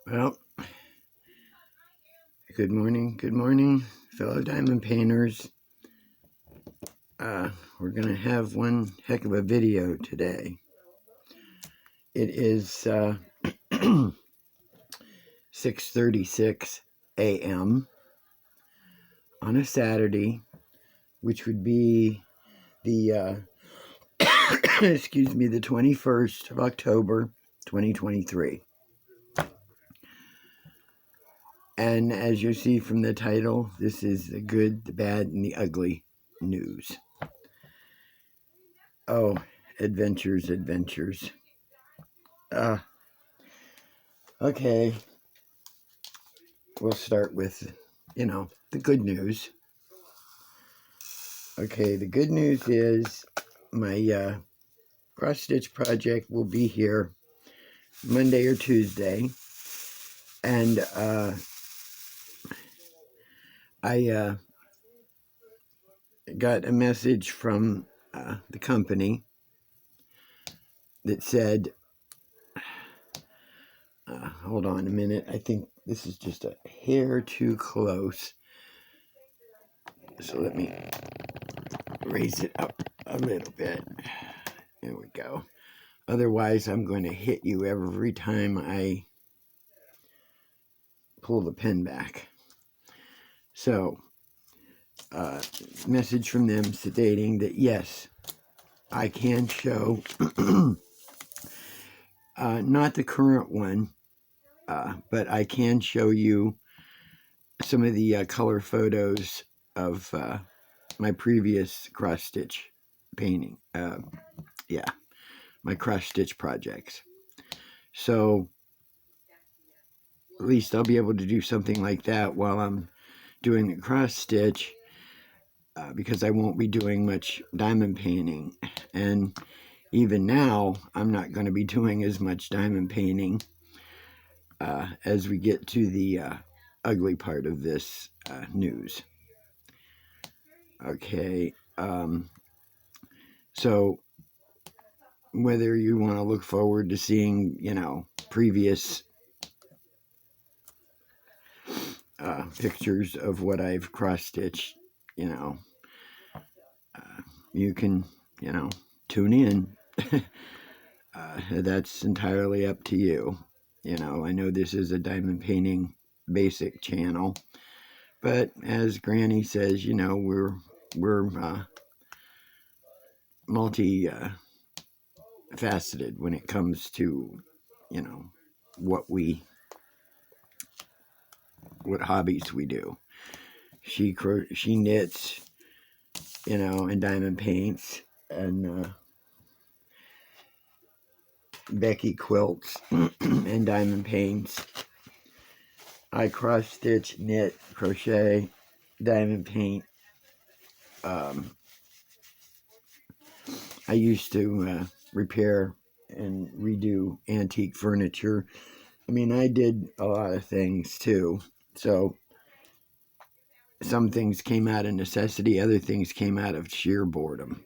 Well, good morning, fellow diamond painters. We're going to have one heck of a video today. It is 6:36 a.m. on a Saturday, which would be the excuse me, the 21st of October, 2023. And as you see from the title, this is the good, the bad, and the ugly news. Oh, adventures. Okay. We'll start with, the good news. Okay, the good news is my cross-stitch project will be here Monday or Tuesday. And I got a message from the company that said, hold on a minute, I think this is just a hair too close. So let me raise it up a little bit. There we go. Otherwise, I'm going to hit you every time I pull the pen back. So, message from them stating that yes, I can show not the current one, but I can show you some of the color photos of my previous cross-stitch painting. My cross-stitch projects. So at least I'll be able to do something like that while I'm doing the cross-stitch, because I won't be doing much diamond painting. And even now, I'm not going to be doing as much diamond painting as we get to the ugly part of this news. Okay, so whether you want to look forward to seeing, previous pictures of what I've cross-stitched, you can, tune in. That's entirely up to you. I know this is a diamond painting basic channel, but as Granny says, we're multi faceted when it comes to, what hobbies we do. She knits, and diamond paints, and Becky quilts and diamond paints. I cross stitch, knit, crochet, diamond paint. I used to repair and redo antique furniture. I mean, I did a lot of things too. So some things came out of necessity, other things came out of sheer boredom,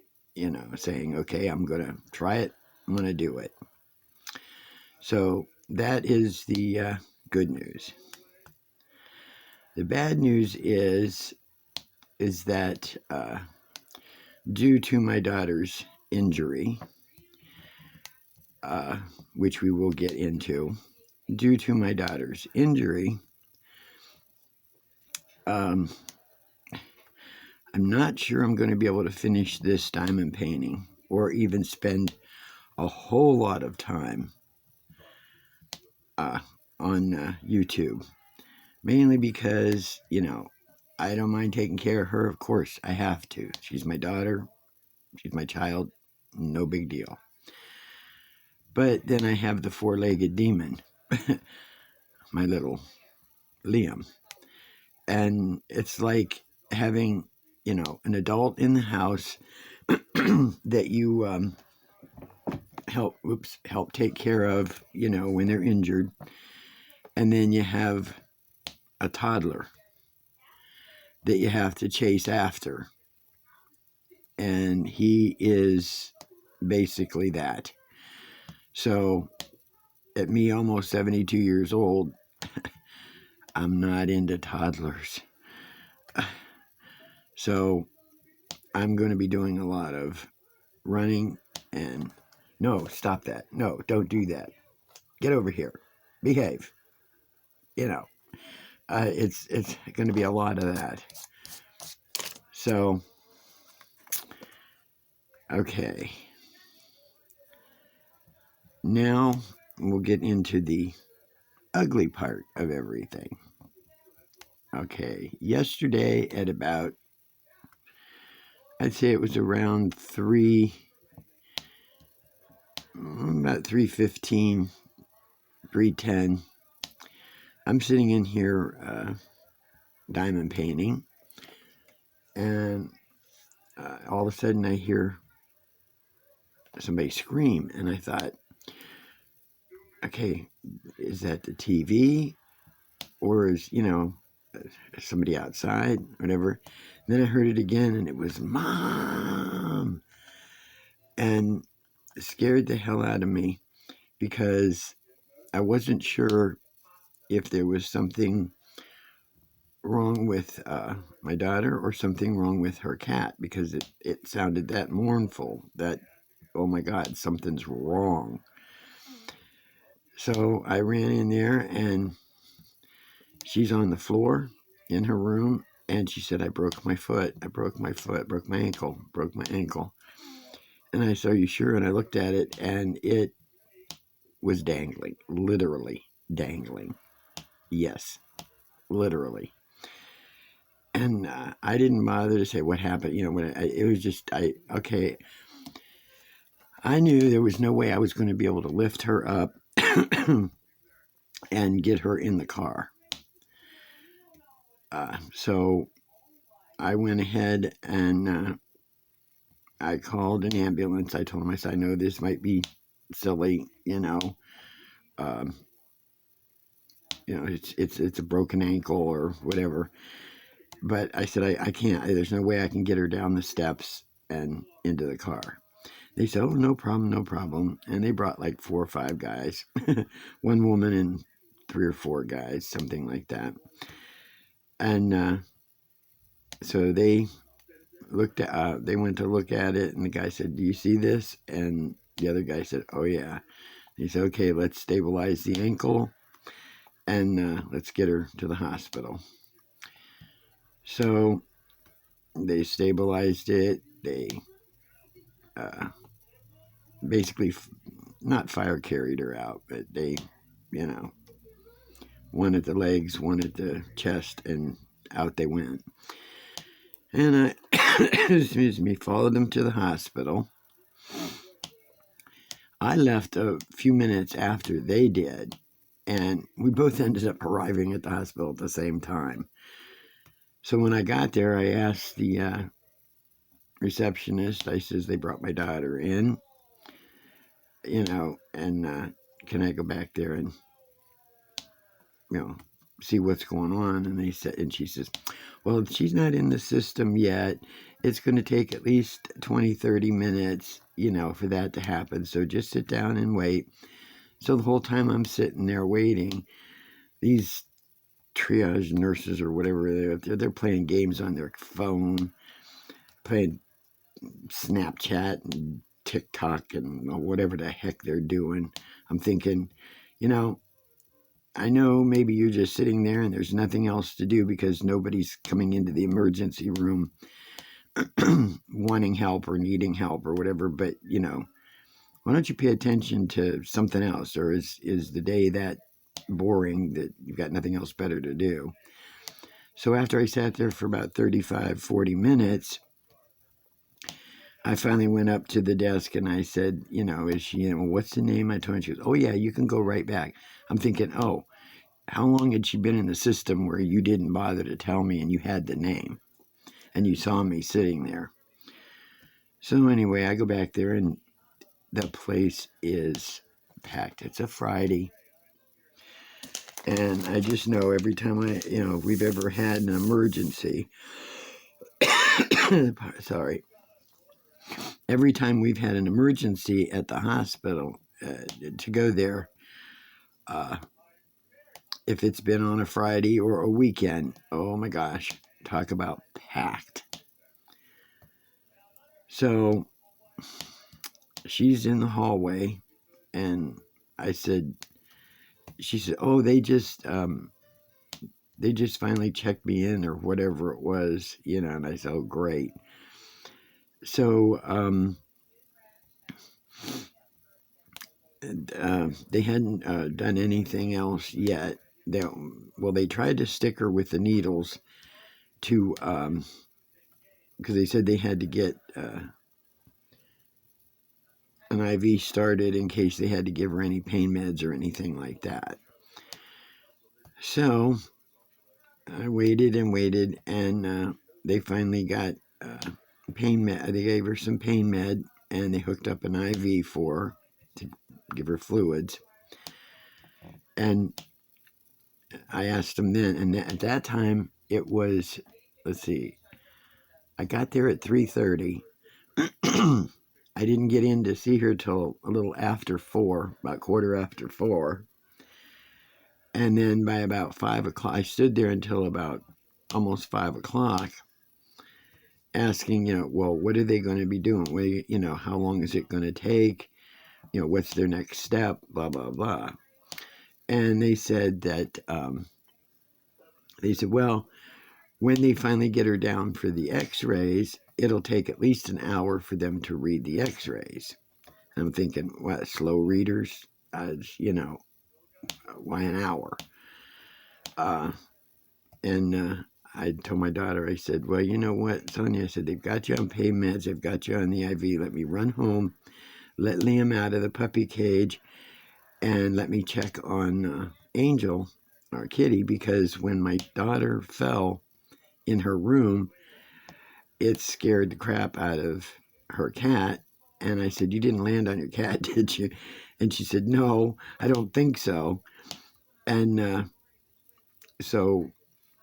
saying, okay, I'm going to try it, I'm going to do it. So that is the good news. The bad news is that due to my daughter's injury, which we will get into, due to my daughter's injury, I'm not sure I'm going to be able to finish this diamond painting or even spend a whole lot of time on YouTube. Mainly because, I don't mind taking care of her. Of course, I have to. She's my daughter. She's my child. No big deal. But then I have the four-legged demon, my little Liam. And it's like having, an adult in the house that you help take care of, when they're injured. And then you have a toddler that you have to chase after. And he is basically that. So at me almost 72 years old, I'm not into toddlers. So I'm going to be doing a lot of running and no, stop that. No, don't do that. Get over here. Behave. It's going to be a lot of that. So, okay. Now we'll get into the ugly part of everything. Okay, yesterday at I'd say it was around 3:15, 3:10. I'm sitting in here diamond painting, and all of a sudden I hear somebody scream, and I thought, okay, is that the TV, or is somebody outside, whatever. And then I heard it again, and it was Mom, and it scared the hell out of me because I wasn't sure if there was something wrong with my daughter or something wrong with her cat, because it sounded that mournful, that, oh my God, something's wrong. So I ran in there, and she's on the floor in her room, and she said, I broke my foot, broke my ankle. And I said, are you sure? And I looked at it, and it was dangling, literally dangling. Yes, literally. And I didn't bother to say what happened. It was just, okay. I knew there was no way I was going to be able to lift her up and get her in the car. So I went ahead and I called an ambulance. I told him, I said, I know this might be silly, it's a broken ankle or whatever. But I said, I can't. There's no way I can get her down the steps and into the car. They said, oh, no problem. And they brought like 4 or 5 guys, one woman and 3 or 4 guys, something like that. And so they they went to look at it, and the guy said, do you see this? And the other guy said, oh yeah. He said, okay, let's stabilize the ankle, and let's get her to the hospital. So they stabilized it. They basically not fire carried her out, but they, one at the legs, one at the chest, and out they went. And I, followed them to the hospital. I left a few minutes after they did, and we both ended up arriving at the hospital at the same time. So when I got there, I asked the receptionist, I says, they brought my daughter in, and can I go back there and, see what's going on? And she says, well, she's not in the system yet. It's going to take at least 20, 30 minutes, for that to happen. So just sit down and wait. So the whole time I'm sitting there waiting, these triage nurses or whatever, they're playing games on their phone, playing Snapchat and TikTok and whatever the heck they're doing. I'm thinking, I know maybe you're just sitting there and there's nothing else to do because nobody's coming into the emergency room wanting help or needing help or whatever, but why don't you pay attention to something else? Or is the day that boring that you've got nothing else better to do? So after I sat there for about 35, 40 minutes, I finally went up to the desk and I said, is she, what's the name? I told her. She goes, oh yeah, you can go right back. I'm thinking, oh, how long had she been in the system where you didn't bother to tell me and you had the name and you saw me sitting there? So anyway, I go back there and the place is packed. It's a Friday. And I just know every time we've ever had an emergency, sorry, every time we've had an emergency at the hospital, to go there, if it's been on a Friday or a weekend. Oh my gosh, talk about packed. So she's in the hallway, and I said, she said, oh, they just finally checked me in or whatever it was, and I said, oh, great. So they hadn't done anything else yet. They tried to stick her with the needles to, because they said they had to get an IV started in case they had to give her any pain meds or anything like that. So I waited and waited, and they finally got pain med. They gave her some pain med, and they hooked up an IV for her to give her fluids. And I asked them then, and at that time it was, let's see, I got there at 3:30. I didn't get in to see her till a little after 4, about quarter after 4. And then by about 5 o'clock, I stood there until about almost 5 o'clock, asking, well, what are they going to be doing? How long is it going to take? What's their next step? Blah, blah, blah. And they said that, well, when they finally get her down for the x-rays, it'll take at least an hour for them to read the x-rays. And I'm thinking, what, slow readers? Why an hour? And I told my daughter, I said, well, you know what, Sonia, I said, they've got you on pain meds, they've got you on the IV, let me run home, let Liam out of the puppy cage, and let me check on Angel, our kitty, because when my daughter fell in her room, it scared the crap out of her cat. And I said, you didn't land on your cat, did you? And she said, no, I don't think so. And so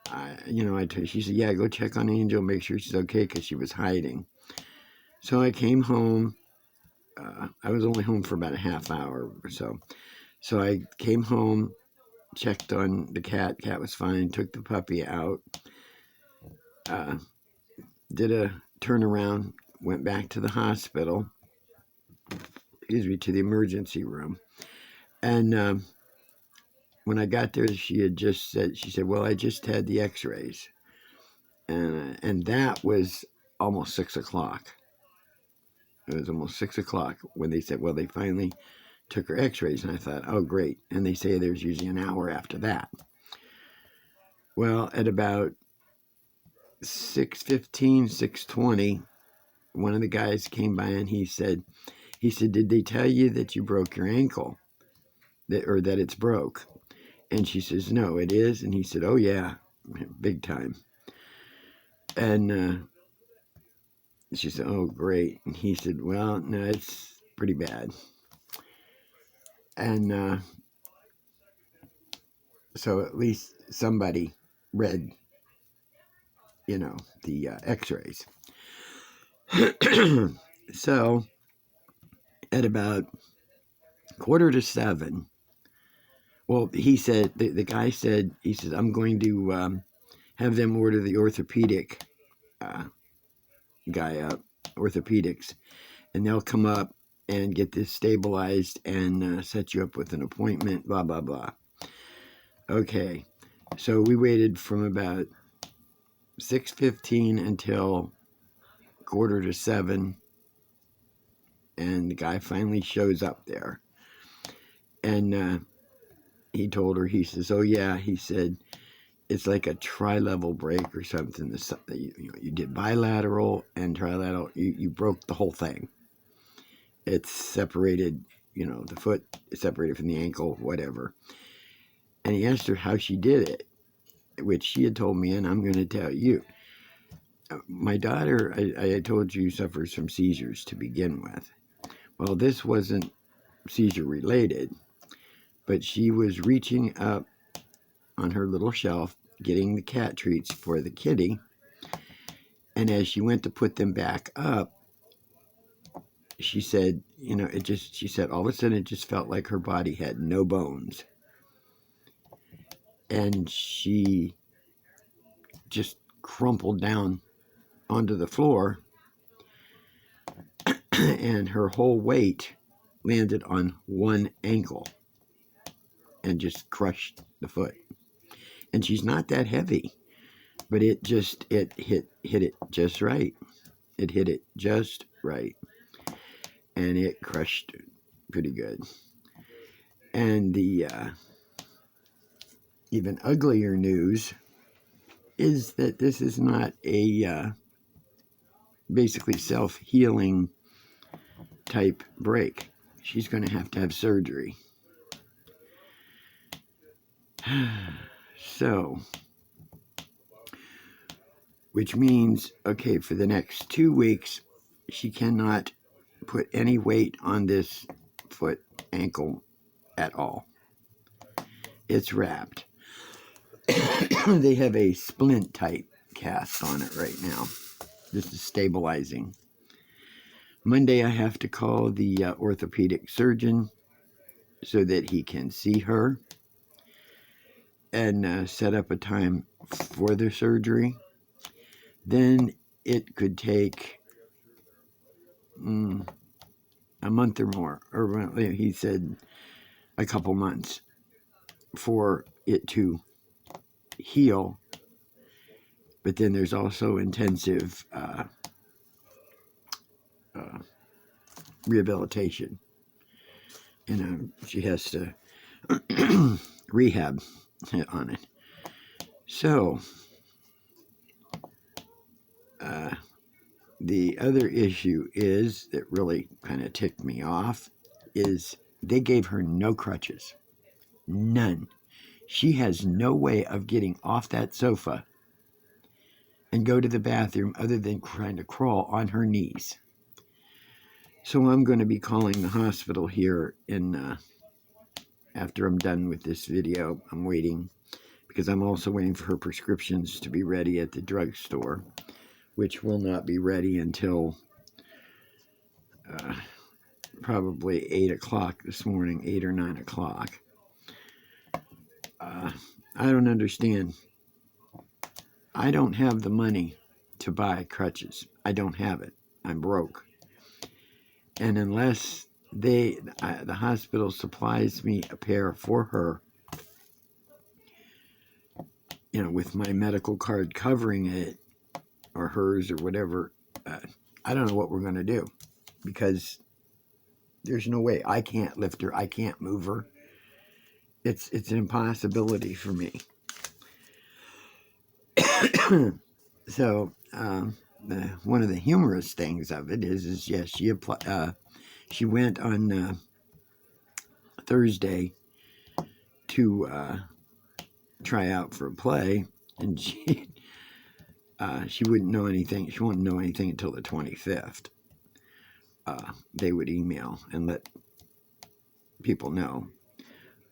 she said, yeah, go check on Angel, make sure she's okay, because she was hiding. So I came home. I was only home for about a half hour or so. So I came home, checked on the cat. Cat was fine. Took the puppy out. Did a turnaround. Went back to the hospital. To the emergency room. And when I got there, she said, well, I just had the x-rays. And that was almost 6 o'clock. It was almost 6 o'clock when they said, well, they finally took her x-rays. And I thought, oh, great. And they say there's usually an hour after that. Well, at about 6:15, 6:20, one of the guys came by and he said, did they tell you that you broke your ankle? Or that it's broke? And she says, no, it is. And he said, oh, yeah, big time. And she said, oh, great. And he said, well, no, it's pretty bad. And so at least somebody read, the x-rays. So at about 6:45, well, he said, the guy said, he says, I'm going to have them order the orthopedic guy up, orthopedics, and they'll come up and get this stabilized and set you up with an appointment, blah, blah, blah. Okay, so we waited from about 6:15 until 6:45, and the guy finally shows up there. And he told her, he says, oh, yeah, he said, it's like a tri-level break or something. You did bilateral and trilateral. You broke the whole thing. It's separated, the foot is separated from the ankle, whatever. And he asked her how she did it, which she had told me, and I'm going to tell you. My daughter, I told you, suffers from seizures to begin with. Well, this wasn't seizure related, but she was reaching up on her little shelf, getting the cat treats for the kitty. And as she went to put them back up, she said, she said, all of a sudden it just felt like her body had no bones. and she just crumpled down onto the floor, and her whole weight landed on one ankle and just crushed the foot. And she's not that heavy, but it hit it just right. It hit it just right, and it crushed it pretty good. And the even uglier news is that this is not a basically self-healing type break. She's going to have surgery. So, which means, okay, for the next 2 weeks, she cannot put any weight on this foot, ankle at all. It's wrapped. They have a splint type cast on it right now. This is stabilizing. Monday, I have to call the orthopedic surgeon so that he can see her and set up a time for the surgery. Then it could take a month or more, or he said a couple months for it to heal. But then there's also intensive rehabilitation. She has to rehab on it. So, the other issue is that really kind of ticked me off is they gave her no crutches. None. She has no way of getting off that sofa and go to the bathroom other than trying to crawl on her knees. So I'm going to be calling the hospital here after I'm done with this video. I'm waiting because I'm also waiting for her prescriptions to be ready at the drugstore, which will not be ready until probably 8 o'clock this morning, 8 or 9 o'clock. I don't understand. I don't have the money to buy crutches. I don't have it. I'm broke. And unless the hospital supplies me a pair for her, with my medical card covering it, or hers, or whatever, I don't know what we're going to do, because there's no way. I can't lift her. I can't move her. It's an impossibility for me. So one of the humorous things of it is yes, she went on Thursday to try out for a play, and she wouldn't know anything. She won't know anything until the 25th. They would email and let people know.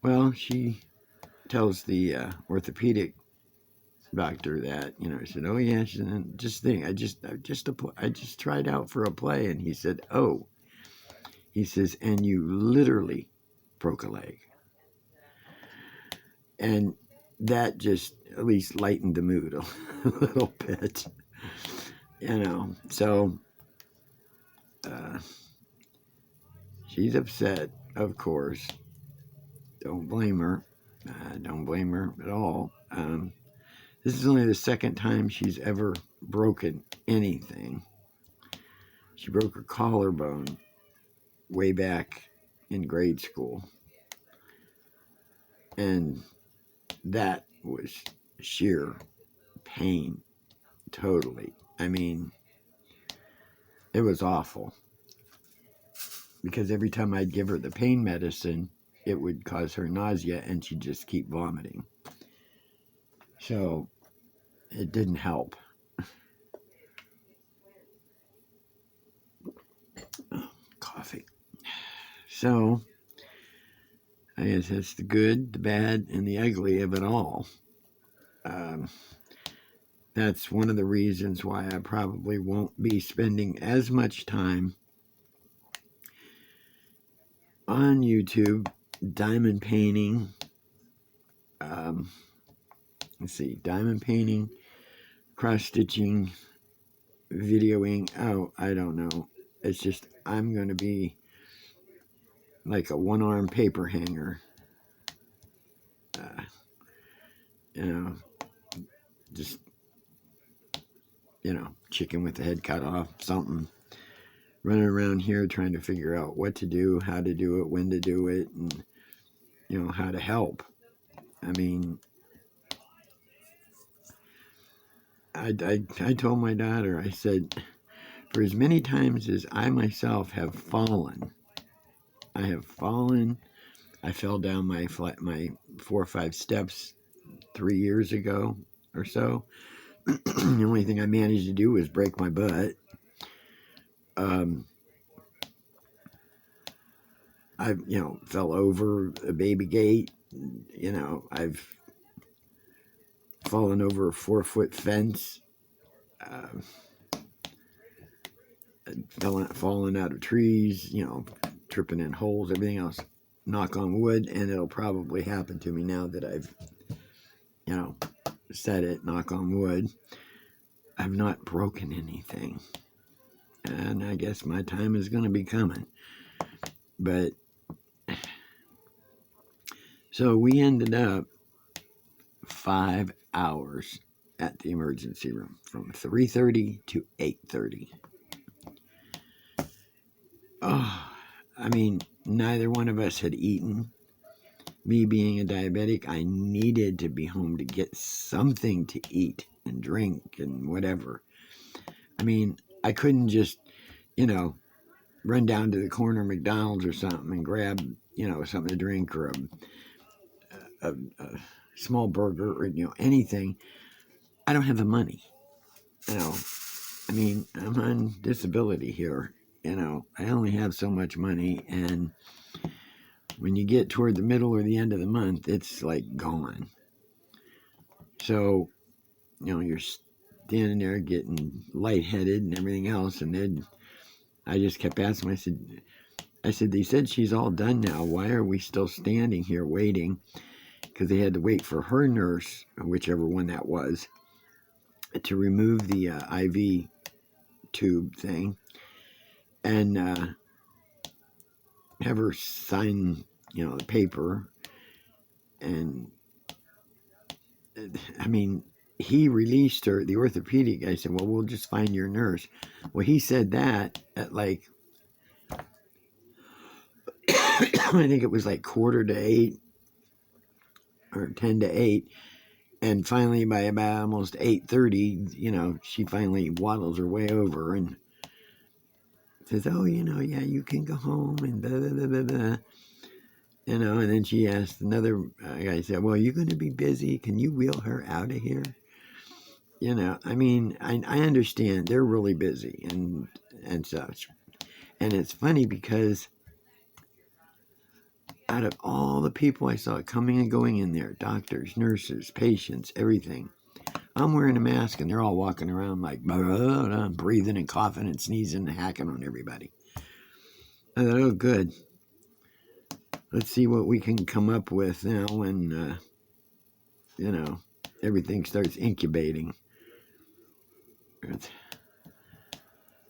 Well, she tells the orthopedic doctor that, he said, oh yeah, she said, I just tried out for a play, and he said, oh, he says, and you literally broke a leg. And that just at least lightened the mood a little bit, so she's upset, of course. Don't blame her. Don't blame her at all. This is only the second time she's ever broken anything. She broke her collarbone way back in grade school. And that was sheer pain, totally. I mean, it was awful. Because every time I'd give her the pain medicine, it would cause her nausea, and she'd just keep vomiting. So it didn't help. Coffee. So I guess that's the good, the bad, and the ugly of it all. That's one of the reasons why I probably won't be spending as much time on YouTube diamond painting, let's see, diamond painting, cross stitching, videoing. Oh, I don't know. It's just, I'm going to be like a one-arm paper hanger. You know, just, chicken with the head cut off, something. Running around here trying to figure out what to do, how to do it, when to do it, and, how to help. I mean, I told my daughter, I said, for as many times as I myself have fallen, I fell down my 4 or 5 steps 3 years ago or so. The only thing I managed to do was break my butt. I, fell over a baby gate. I've fallen over a 4-foot fence. Falling out of trees, tripping in holes, everything else. Knock on wood, and it'll probably happen to me now that I've, said it, knock on wood. I've not broken anything. And I guess my time is going to be coming. But, so we ended up 5 hours at the emergency room from 3:30 to 8:30. Oh, I mean, neither one of us had eaten. Me being a diabetic, I needed to be home to get something to eat and drink and whatever. I mean, I couldn't just, run down to the corner of McDonald's or something and grab, something to drink or a small burger or, anything. I don't have the money. I mean, I'm on disability here. I only have so much money, and when you get toward the middle or the end of the month, it's like gone. So, you're standing there getting lightheaded and everything else, and then I just kept asking. I said, they said she's all done now. Why are we still standing here waiting? Because they had to wait for her nurse, whichever one that was, to remove the IV tube thing and have her sign, the paper. And I mean, he released her. The orthopedic guy said, well, we'll just find your nurse. Well, he said that at like, I think it was like 7:45 or 7:50. And finally, by about almost 8:30, she finally waddles her way over and says, oh, yeah, you can go home and blah, blah, blah, blah, blah. And then she asked another guy, said, well, you're going to be busy. Can you wheel her out of here? I mean, I understand they're really busy and such. And it's funny because out of all the people I saw coming and going in there, doctors, nurses, patients, everything, I'm wearing a mask and they're all walking around like blah, blah, blah, breathing and coughing and sneezing and hacking on everybody. I thought, oh, good. Let's see what we can come up with now when, everything starts incubating.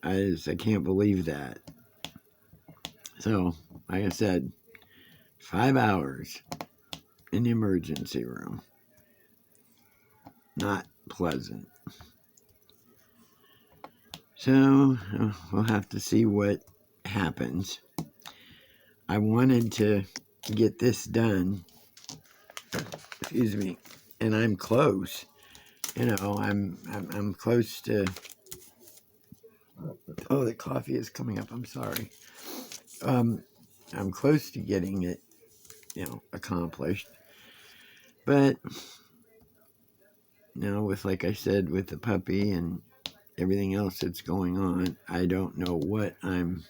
I can't believe that. So, like I said, 5 hours in the emergency room. Not pleasant. So, we'll have to see what happens. I wanted to get this done. Excuse me. And I'm close. I'm close to. Oh, the coffee is coming up. I'm sorry. I'm close to getting it, accomplished. But, with, like I said, with the puppy and everything else that's going on, I don't know what I'm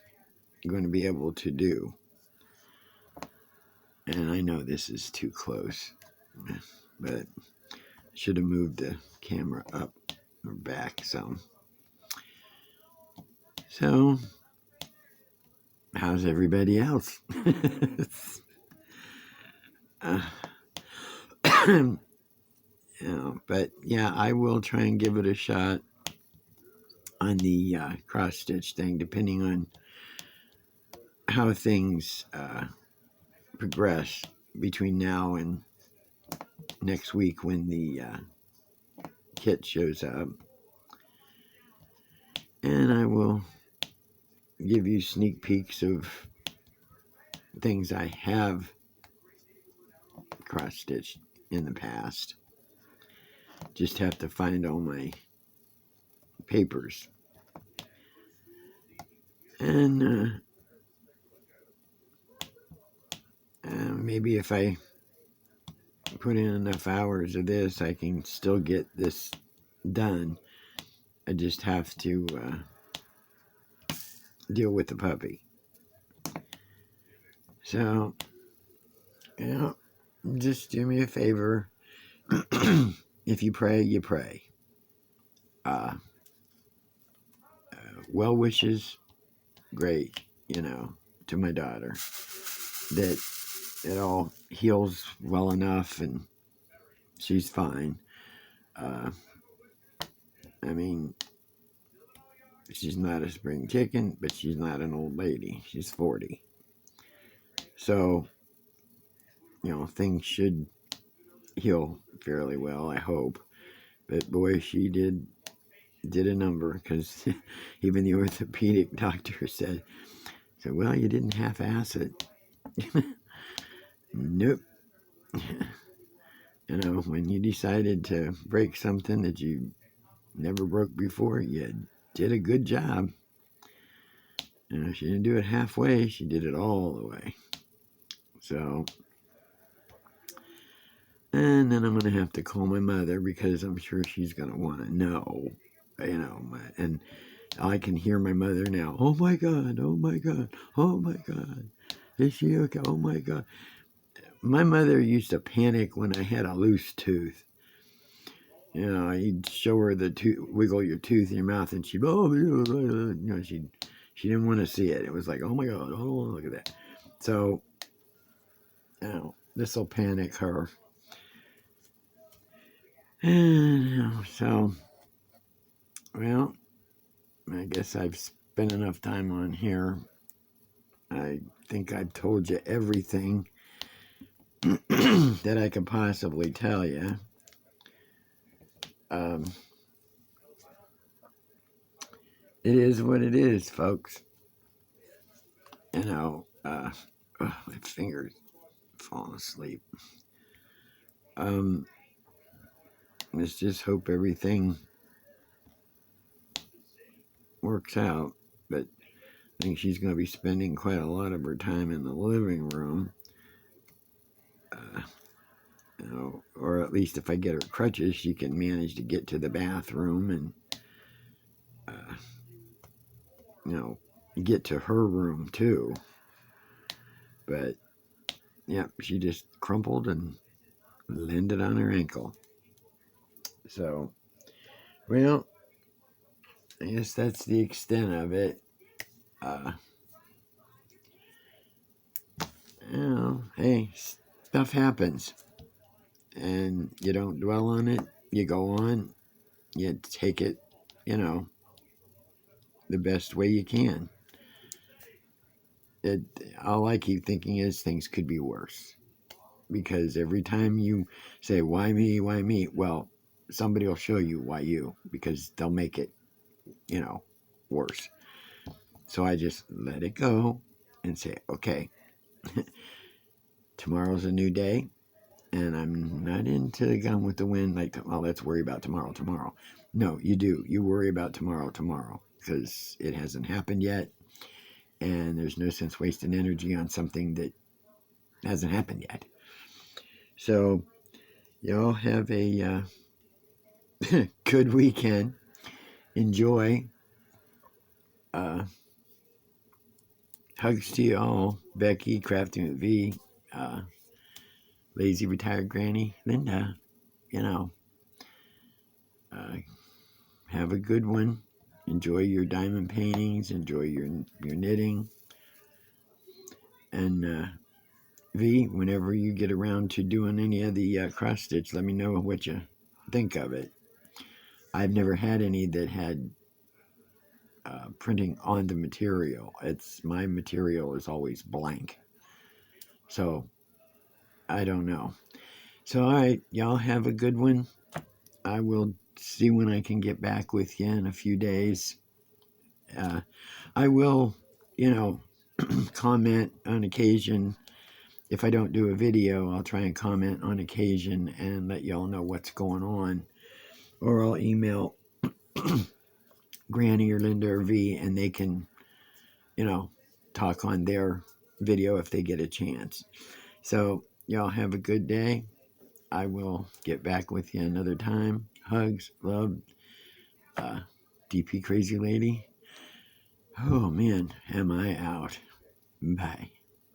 going to be able to do. And I know this is too close, but I should have moved the camera up or back some. So, how's everybody else? But yeah, I will try and give it a shot on the cross stitch thing, depending on how things progress between now and next week when the kit shows up. And I will give you sneak peeks of things I have cross stitched in the past. Just have to find all my papers. And maybe if I put in enough hours of this, I can still get this done. I just have to deal with the puppy. So, just do me a favor. If you pray, you pray. Well wishes, great, to my daughter. That it all heals well enough and she's fine. I mean, she's not a spring chicken, but she's not an old lady. She's 40. So, things should heal fairly well, I hope. But boy, she did a number, because even the orthopedic doctor said, well, you didn't half-ass it. Nope. When you decided to break something that you never broke before, you did a good job. She didn't do it halfway, she did it all the way. So, and then I'm going to have to call my mother, because I'm sure she's going to want to know, and I can hear my mother now. Oh my God, oh my God, oh my God. Is she okay? Oh my God. My mother used to panic when I had a loose tooth. You'd show her the tooth, wiggle your tooth in your mouth, and she'd, she didn't want to see it. It was like, oh my God, oh, look at that. So, this will panic her. So, well, I guess I've spent enough time on here. I think I've told you everything that I could possibly tell you. It is what it is, folks. My fingers falling asleep. Let's just hope everything works out. But I think she's going to be spending quite a lot of her time in the living room. Or at least if I get her crutches, she can manage to get to the bathroom and, get to her room too. But, yeah, she just crumpled and landed on her ankle. So, well, I guess that's the extent of it. Hey, stuff happens. And you don't dwell on it. You go on. You take it, the best way you can. All I keep thinking is things could be worse. Because every time you say, why me, why me? Well, somebody will show you why you. Because they'll make it, worse. So I just let it go and say, okay, tomorrow's a new day. And I'm not into the gun with the wind, like, oh, let's worry about tomorrow. No, you do. You worry about tomorrow, because it hasn't happened yet. And there's no sense wasting energy on something that hasn't happened yet. So, y'all have a good weekend. Enjoy. Hugs to you all. Becky, Crafting with V, Lazy Retired Granny, Linda, have a good one. Enjoy your diamond paintings. Enjoy your knitting. And V, whenever you get around to doing any of the cross stitch, let me know what you think of it. I've never had any that had printing on the material. My material is always blank. So I don't know. So all right, y'all have a good one. I will see when I can get back with you in a few days. I will, comment on occasion. If I don't do a video, I'll try and comment on occasion and let y'all know what's going on. Or I'll email Granny or Linda or V, and they can, talk on their video if they get a chance. So y'all have a good day. I will get back with you another time. Hugs, love, DP Crazy Lady. Oh man, am I out. Bye.